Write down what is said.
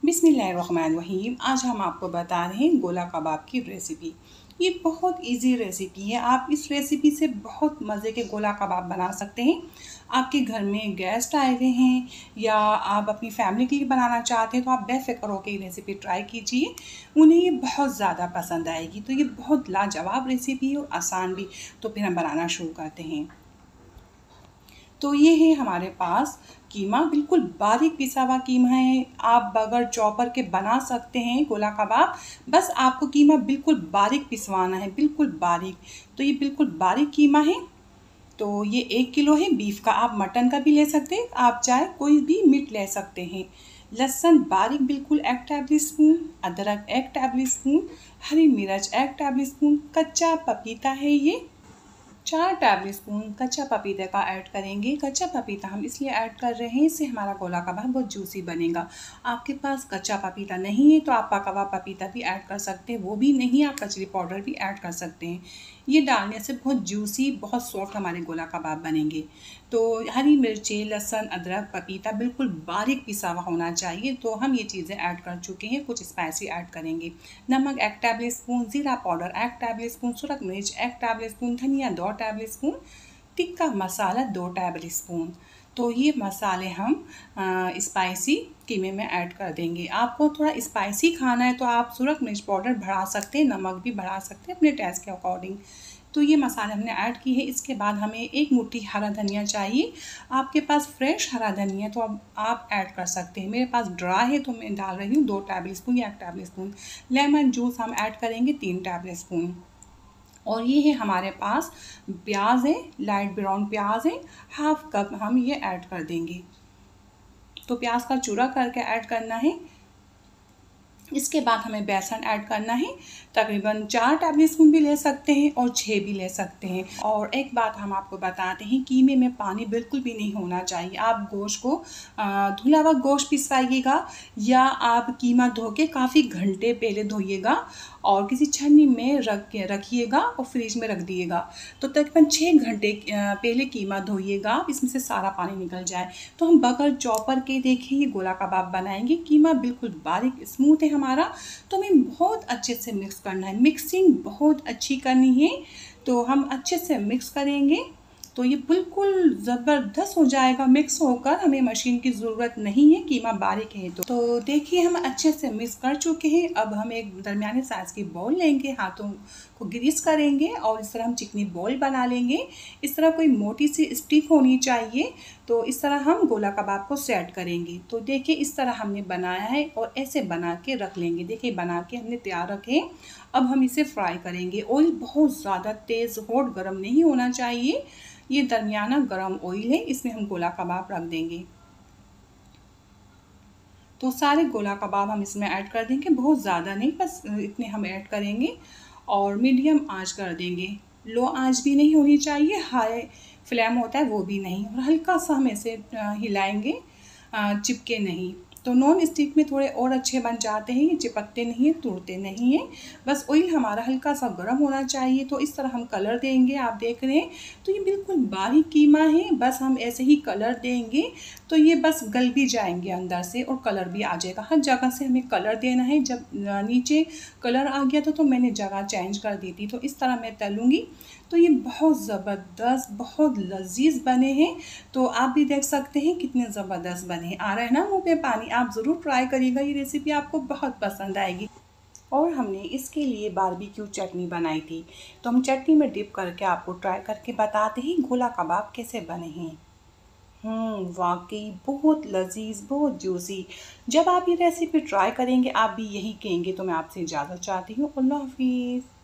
बिस्मिल्लाहिर्रहमानिर्रहीम। आज हम आपको बता रहे हैं गोला कबाब की रेसिपी। ये बहुत इजी रेसिपी है। आप इस रेसिपी से बहुत मज़े के गोला कबाब बना सकते हैं। आपके घर में गेस्ट आए हुए हैं या आप अपनी फैमिली के लिए बनाना चाहते हैं तो आप बेफिक्र होकर ये रेसिपी ट्राई कीजिए। उन्हें ये बहुत ज़्यादा पसंद आएगी। तो ये बहुत लाजवाब रेसिपी है और आसान भी। तो फिर हम बनाना शुरू करते हैं। तो ये है हमारे पास कीमा, बिल्कुल बारीक पिसा हुआ कीमा है। आप बगैर चॉपर के बना सकते हैं गोला कबाब। बस आपको कीमा बिल्कुल बारीक पिसवाना है, बिल्कुल बारीक। तो ये बिल्कुल बारीक कीमा है। तो ये 1 किलो है बीफ का। आप मटन का भी ले सकते हैं, आप चाहे कोई भी मीट ले सकते हैं। लहसुन बारीक बिल्कुल 1 टेबल स्पून, अदरक 1 टेबल स्पून, हरी मिर्च 1 टेबल स्पून, कच्चा पपीता है ये 4 टेबल स्पून कच्चा पपीता का ऐड करेंगे। कच्चा पपीता हम इसलिए ऐड कर रहे हैं, इससे हमारा गोला कबाब बहुत जूसी बनेगा। आपके पास कच्चा पपीता नहीं है तो आप पका हुआ पपीता भी ऐड कर सकते हैं। वो भी नहीं, आप कचरी पाउडर भी ऐड कर सकते हैं। ये डालने से बहुत जूसी, बहुत सॉफ्ट हमारे गोला कबाब बनेंगे। तो हरी मिर्ची, लहसुन, अदरक, पपीता बिल्कुल बारीक पिसा हुआ होना चाहिए। तो हम ये चीज़ें ऐड कर चुके हैं। कुछ स्पाइसी ऐड करेंगे। नमक 1 टेबल स्पून, ज़ीरा पाउडर 1 टेबल स्पून, सुरख मिर्च 1 टेबल स्पून, धनिया 2 table spoon, tikka masala 2 table spoon. तो ये मसाले हम स्पाइसी कीमे में ऐड कर देंगे। आपको थोड़ा स्पाइसी खाना है तो आप सुरख मिर्च पाउडर बढ़ा सकते हैं, नमक भी बढ़ा सकते हैं अपने टेस्ट के अकॉर्डिंग। तो ये मसाले हमने ऐड किए हैं। इसके बाद हमें 1 मुट्ठी हरा धनिया चाहिए। आपके पास फ्रेश हरा धनिया तो अब आप ऐड कर सकते हैं। मेरे पास ड्राई है तो मैं डाल रही हूँ 2 टेबल स्पून या 1 टेबल स्पून। लेमन जूस हम ऐड करेंगे 3 टेबल स्पून। और ये है हमारे पास प्याज है, लाइट ब्राउन प्याज है, हाफ कप हम ये ऐड कर देंगे। तो प्याज का चूरा करके ऐड करना है। इसके बाद हमें बेसन ऐड करना है। तकरीबन 4 टेबल स्पून भी ले सकते हैं और 6 भी ले सकते हैं। और एक बात हम आपको बताते हैं, कीमे में पानी बिल्कुल भी नहीं होना चाहिए। आप गोश्त को धुला हुआ गोश्त पिसवाइएगा या आप कीमा धो के काफ़ी घंटे पहले धोइएगा और किसी छन्नी में रखिएगा और फ्रिज में रख दिएगा। तो तकरीबन 6 घंटे पहले कीमा धोइएगा, आप इसमें से सारा पानी निकल जाए। तो हम बगैर चॉपर के देखिए ये गोला कबाब बनाएंगे। कीमा बिल्कुल बारीक स्मूथ है हमारा। तो हमें बहुत अच्छे से मिक्स करना है, मिक्सिंग बहुत अच्छी करनी है। तो हम अच्छे से मिक्स करेंगे तो ये बिल्कुल ज़बरदस्त हो जाएगा मिक्स होकर। हमें मशीन की ज़रूरत नहीं है, कीमा बारीक है। तो देखिए हम अच्छे से मिक्स कर चुके हैं। अब हम एक दरमियाने साइज़ की बॉल लेंगे, हाथों को ग्रीस करेंगे और इस तरह हम चिकनी बॉल बना लेंगे। इस तरह कोई मोटी सी स्टिक होनी चाहिए। तो इस तरह हम गोला कबाब को सेट करेंगे। तो देखिए इस तरह हमने बनाया है और ऐसे बना के रख लेंगे। देखिए बना के हमने तैयार रखे। अब हम इसे फ्राई करेंगे। ऑयल बहुत ज़्यादा तेज़ हॉट गर्म नहीं होना चाहिए, ये दरमियाना गरम ऑयल है, इसमें हम गोला कबाब रख देंगे। तो सारे गोला कबाब हम इसमें ऐड कर देंगे, बहुत ज़्यादा नहीं, बस इतने हम ऐड करेंगे और मीडियम आंच कर देंगे। लो आंच भी नहीं होनी चाहिए, हाई फ्लेम होता है वो भी नहीं। और हल्का सा हम इसे हिलाएंगे, चिपके नहीं। तो नॉन स्टिक में थोड़े और अच्छे बन जाते हैं, ये चिपकते नहीं हैं, टूटते नहीं हैं। बस ऑयल हमारा हल्का सा गर्म होना चाहिए। तो इस तरह हम कलर देंगे, आप देख रहे हैं। तो ये बिल्कुल बारीक कीमा है, बस हम ऐसे ही कलर देंगे तो ये बस गल भी जाएंगे अंदर से और कलर भी आ जाएगा। हर जगह से हमें कलर देना है। जब नीचे कलर आ गया तो मैंने जगह चेंज कर दी थी। तो इस तरह मैं तलूँगी। तो ये बहुत ज़बरदस्त, बहुत लजीज बने हैं। तो आप भी देख सकते हैं कितने ज़बरदस्त बने। आ रहा है ना मुँह पे पानी। आप ज़रूर ट्राई करिएगा, ये रेसिपी आपको बहुत पसंद आएगी। और हमने इसके लिए बारबेक्यू चटनी बनाई थी। तो हम चटनी में डिप करके आपको ट्राई करके बताते हैं गोला कबाब कैसे बने हैं। वाकई बहुत लजीज, बहुत जूसी। जब आप ये रेसिपी ट्राई करेंगे आप भी यही कहेंगे। तो मैं आपसे इजाज़त चाहती हूँ। अल्लाह हाफिज़।